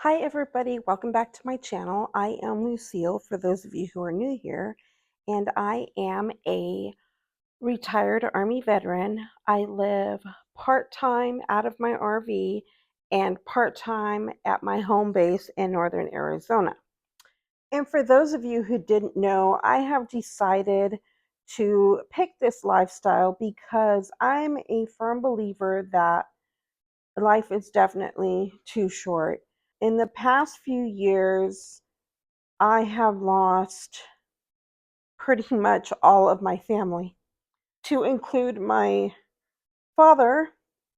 Hi everybody, welcome back to my channel. I am Lucille, for those of you who are new here, and I am a retired Army veteran. I live part-time out of my RV and part-time at my home base in northern Arizona. And for those of you who didn't know, I have decided to pick this lifestyle because I'm a firm believer that life is definitely too short. In the past few years, I have lost pretty much all of my family, to include my father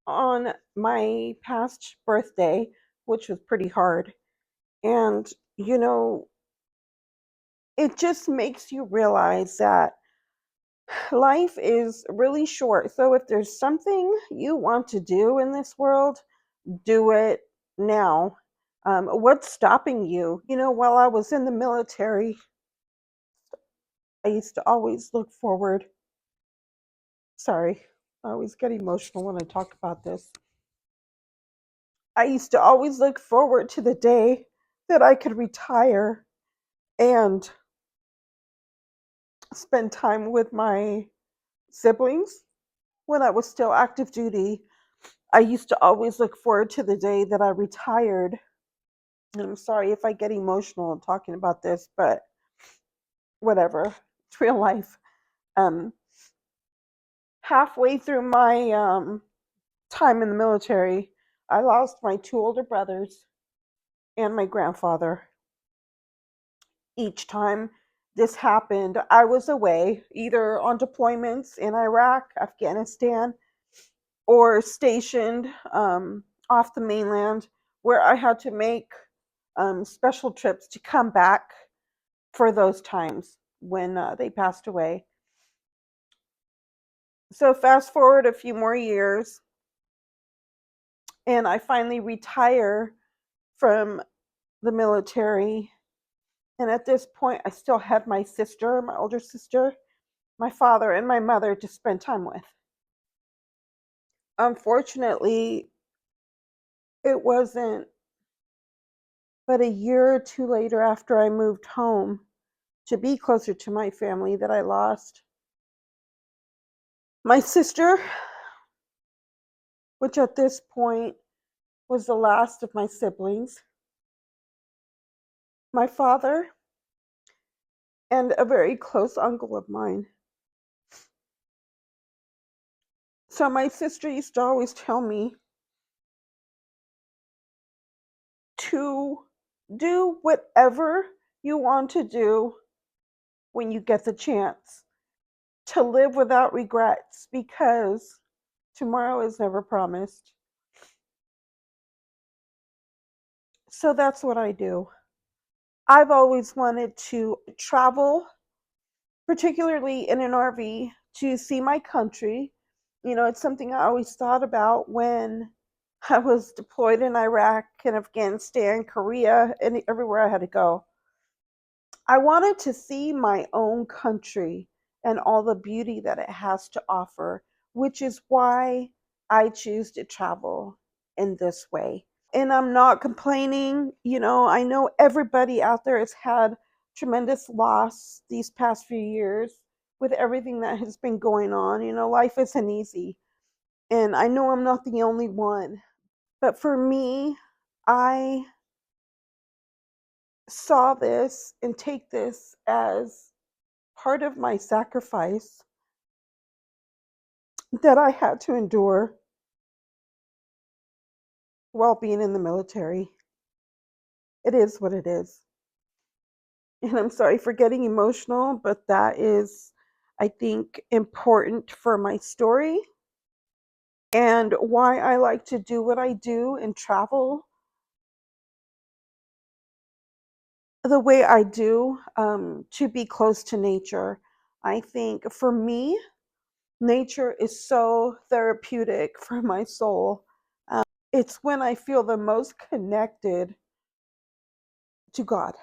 on my past birthday, which was pretty hard. And, you know, it just makes you realize that life is really short. So if there's something you want to do in this world, do it now. What's stopping you? While I was in the military, I used to always look forward. Sorry, I always get emotional when I talk about this. I used to always look forward to the day that I could retire and spend time with my siblings when I was still active duty. I used to always look forward to the day that I retired. And I'm sorry if I get emotional talking about this, but whatever. It's real life. Um, Halfway through my time in the military, I lost my two older brothers and my grandfather. Each time this happened, I was away, either on deployments in Iraq, Afghanistan, or stationed off the mainland, where I had to make special trips to come back for those times when they passed away. So, fast forward a few more years, and I finally retire from the military. And at this point, I still had my sister, my older sister, my father, and my mother to spend time with. Unfortunately, it wasn't but a year or two later, after I moved home to be closer to my family, that I lost my sister, which at this point was the last of my siblings, my father, and a very close uncle of mine. So my sister used to always tell me to do whatever you want to do when you get the chance, to live without regrets, because tomorrow is never promised. So that's what I do. I've always wanted to travel, particularly in an RV, to see my country. It's something I always thought about when I was deployed in Iraq and Afghanistan, Korea, and everywhere I had to go. I wanted to see my own country and all the beauty that it has to offer, which is why I choose to travel in this way. And I'm not complaining. I know everybody out there has had tremendous loss these past few years with everything that has been going on. Life isn't easy. And I know I'm not the only one. But for me, I saw this and take this as part of my sacrifice that I had to endure while being in the military. It is what it is. And I'm sorry for getting emotional, but that is, I think, important for my story and why I like to do what I do and travel the way I do, to be close to nature. I think for me, nature is so therapeutic for my soul. It's when I feel the most connected to God.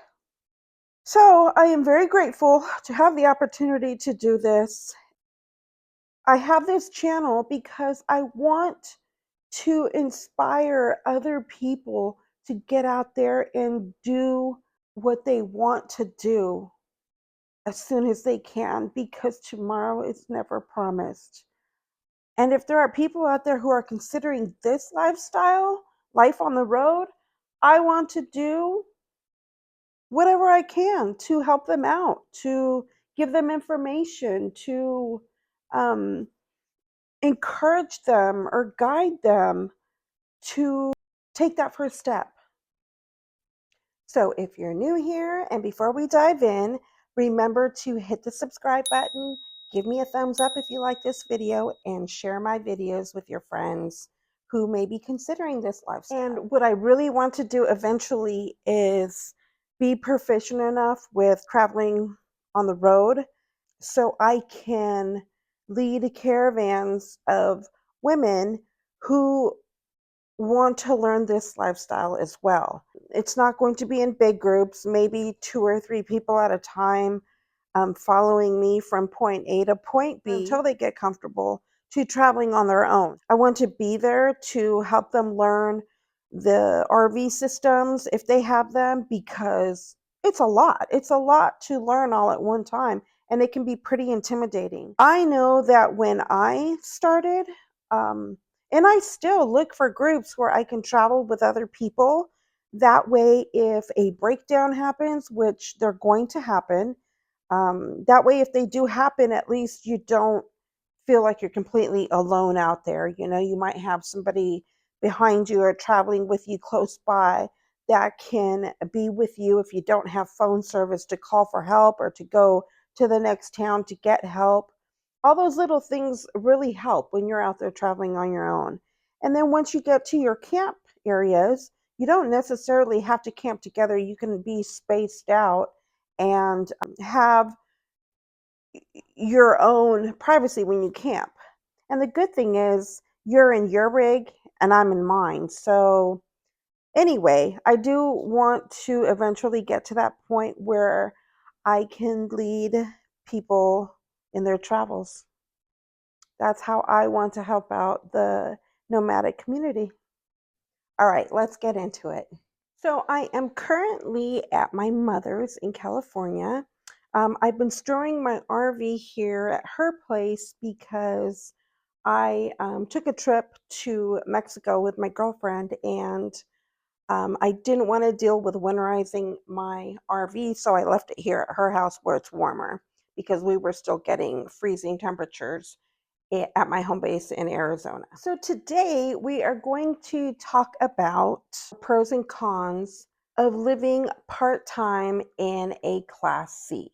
So I am very grateful to have the opportunity to do this. I have this channel because I want to inspire other people to get out there and do what they want to do as soon as they can, because tomorrow is never promised. And if there are people out there who are considering this lifestyle, life on the road, I want to do whatever I can to help them out, to give them information, to um, encourage them or guide them to take that first step. So if you're new here, and before we dive in, remember to hit the subscribe button, give me a thumbs up if you like this video, and share my videos with your friends who may be considering this lifestyle. And what I really want to do eventually is be proficient enough with traveling on the road so I can lead caravans of women who want to learn this lifestyle as well. It's not going to be in big groups, maybe 2 or 3 people at a time, following me from point A to point B until they get comfortable to traveling on their own. I want to be there to help them learn the RV systems if they have them, because it's a lot. It's a lot to learn all at one time, and it can be pretty intimidating. I know that when I started, and I still look for groups where I can travel with other people. That way, if a breakdown happens, which they're going to happen, that way, if they do happen, at least you don't feel like you're completely alone out there. You know, you might have somebody behind you or traveling with you close by that can be with you if you don't have phone service to call for help or to go to the next town to get help. All those little things really help when you're out there traveling on your own. And then once you get to your camp areas, you don't necessarily have to camp together. You can be spaced out and have your own privacy when you camp. And the good thing is, you're in your rig and I'm in mine. So, anyway, I do want to eventually get to that point where I can lead people in their travels. That's how I want to help out the nomadic community. All right, let's get into it. So I am currently at my mother's in California. I've been storing my RV here at her place because I took a trip to Mexico with my girlfriend, and I didn't want to deal with winterizing my RV, so I left it here at her house where it's warmer, because we were still getting freezing temperatures at my home base in Arizona. So today we are going to talk about pros and cons of living part-time in a Class C.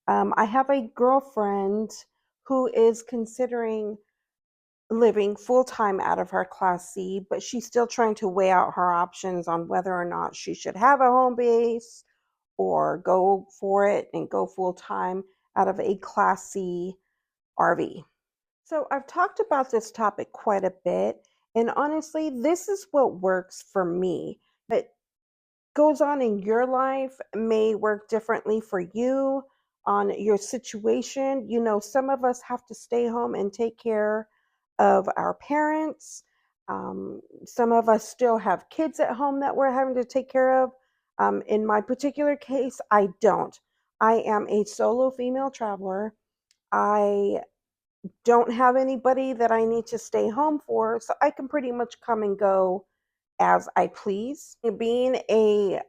I have a girlfriend who is considering living full-time out of her Class C, but she's still trying to weigh out her options on whether or not she should have a home base or go for it and go full-time out of a Class C RV. So I've talked about this topic quite a bit, and honestly, this is what works for me. But goes on in your life may work differently for you on your situation. You know, some of us have to stay home and take care of our parents. Some of us still have kids at home that we're having to take care of. In my particular case, I don't. I am a solo female traveler. I don't have anybody that I need to stay home for, so I can pretty much come and go as I please. Being a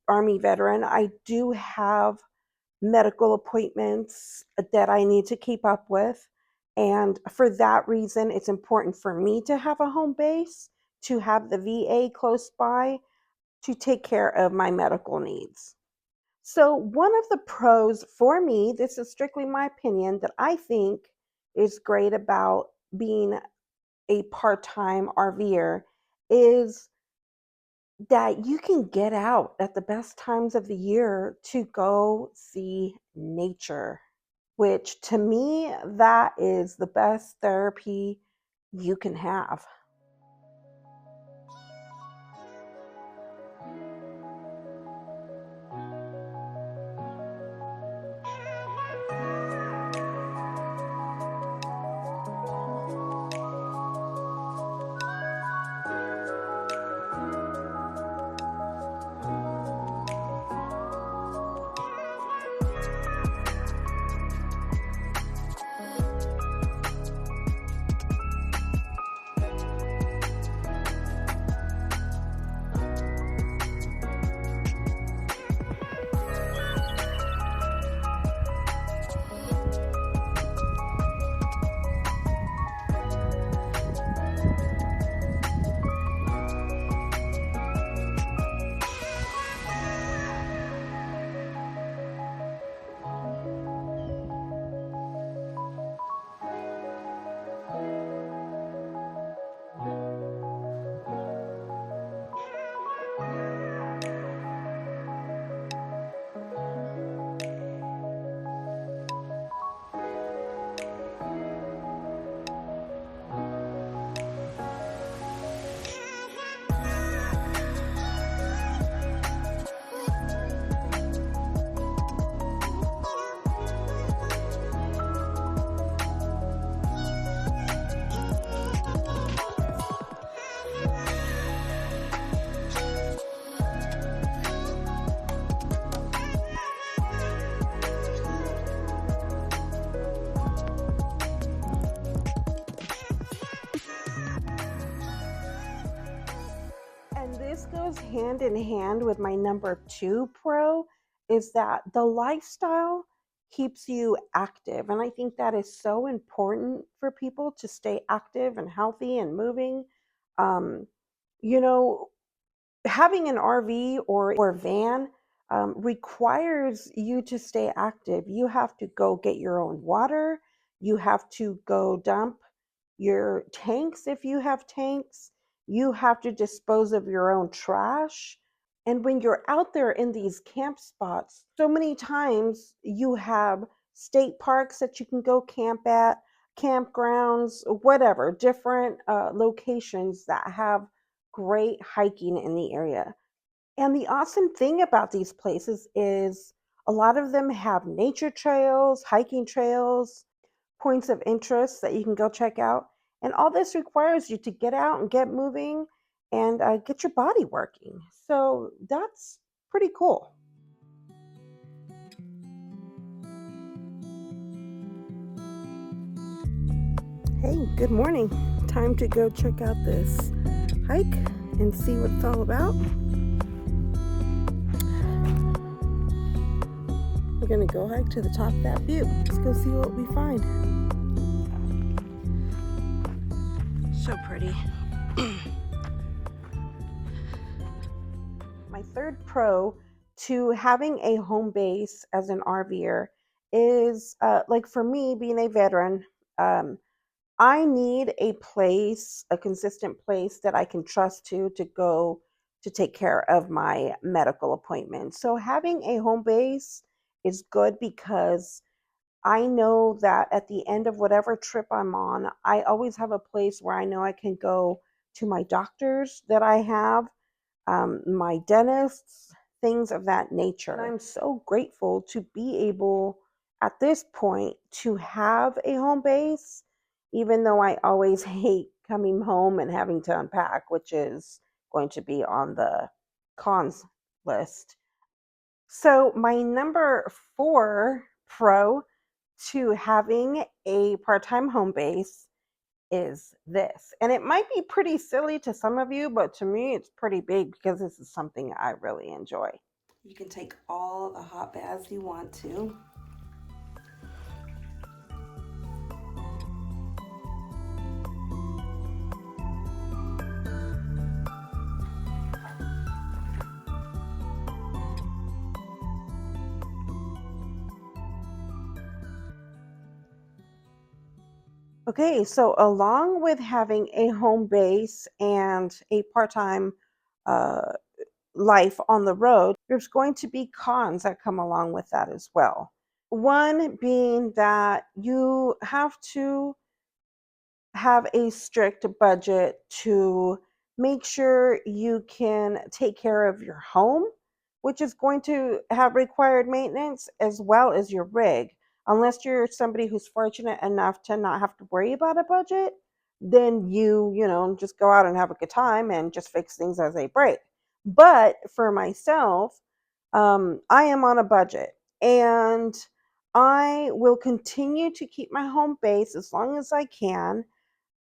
Army veteran, I do have medical appointments that I need to keep up with, and for that reason, it's important for me to have a home base, to have the VA close by to take care of my medical needs. So, one of the pros for me, this is strictly my opinion, that I think is great about being a part time RVer is that you can get out at the best times of the year to go see nature, which to me, that is the best therapy you can have. hand in hand with my number 2 pro is that the lifestyle keeps you active. And I think that is so important for people to stay active and healthy and moving. Um, you know, Having an RV or van requires you to stay active. You have to go get your own water. You have to go dump your tanks if you have tanks. You have to dispose of your own trash. And when you're out there in these camp spots, so many times you have state parks that you can go camp at, campgrounds, whatever, different locations that have great hiking in the area. And the awesome thing about these places is a lot of them have nature trails, hiking trails, points of interest that you can go check out. And all this requires you to get out and get moving and get your body working. So that's pretty cool. Hey, good morning. Time to go check out this hike and see what it's all about. We're gonna go hike to the top of that butte. Let's go see what we find. So pretty. My third pro to having a home base as an RVer is like for me being a veteran, I need a place, a consistent place that I can trust to go to take care of my medical appointments. So having a home base is good because I know that at the end of whatever trip I'm on, I always have a place where I know I can go to my doctors that I have, my dentists, things of that nature. And I'm so grateful to be able at this point to have a home base, even though I always hate coming home and having to unpack, which is going to be on the cons list. So, my number 4 pro to having a part time home base is this. And it might be pretty silly to some of you, but to me, it's pretty big because this is something I really enjoy. You can take all the hot baths you want to. Okay, so along with having a home base and a part time uh, life on the road, there's going to be cons that come along with that as well. One being that you have to have a strict budget to make sure you can take care of your home, which is going to have required maintenance as well as your rig. Unless you're somebody who's fortunate enough to not have to worry about a budget, then you just go out and have a good time and just fix things as they break. But for myself, I am on a budget and I will continue to keep my home base as long as I can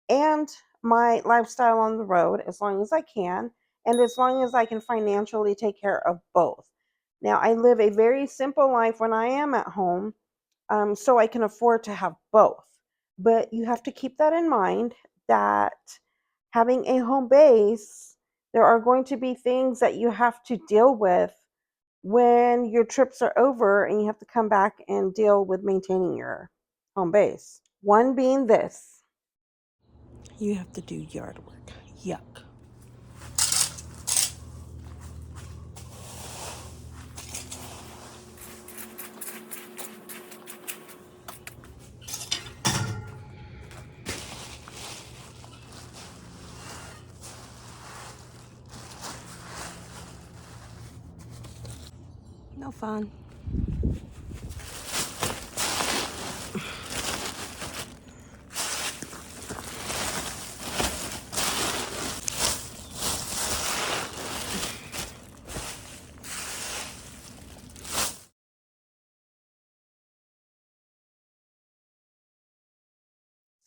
and my lifestyle on the road as long as I can, and as long as I can financially take care of both. Now, I live a very simple life when I am at home, so I can afford to have both. But you have to keep that in mind that having a home base, there are going to be things that you have to deal with when your trips are over and you have to come back and deal with maintaining your home base. One being this: you have to do yard work. Yuck. No fun.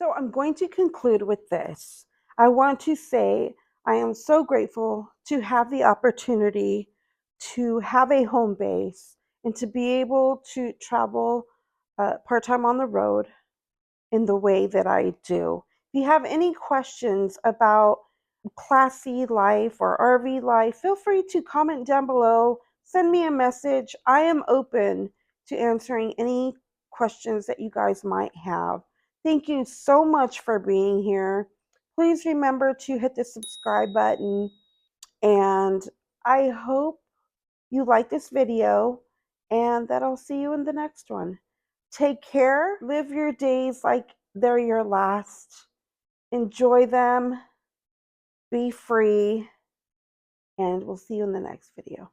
So I'm going to conclude with this. I want to say I am so grateful to have the opportunity to have a home base and to be able to travel part-time on the road in the way that I do. If you have any questions about Class C life or RV life, feel free to comment down below, send me a message. I am open to answering any questions that you guys might have. Thank you so much for being here. Please remember to hit the subscribe button, and I hope you like this video and that I'll see you in the next one. Take care. Live your days like they're your last. Enjoy them. Be free. And we'll see you in the next video.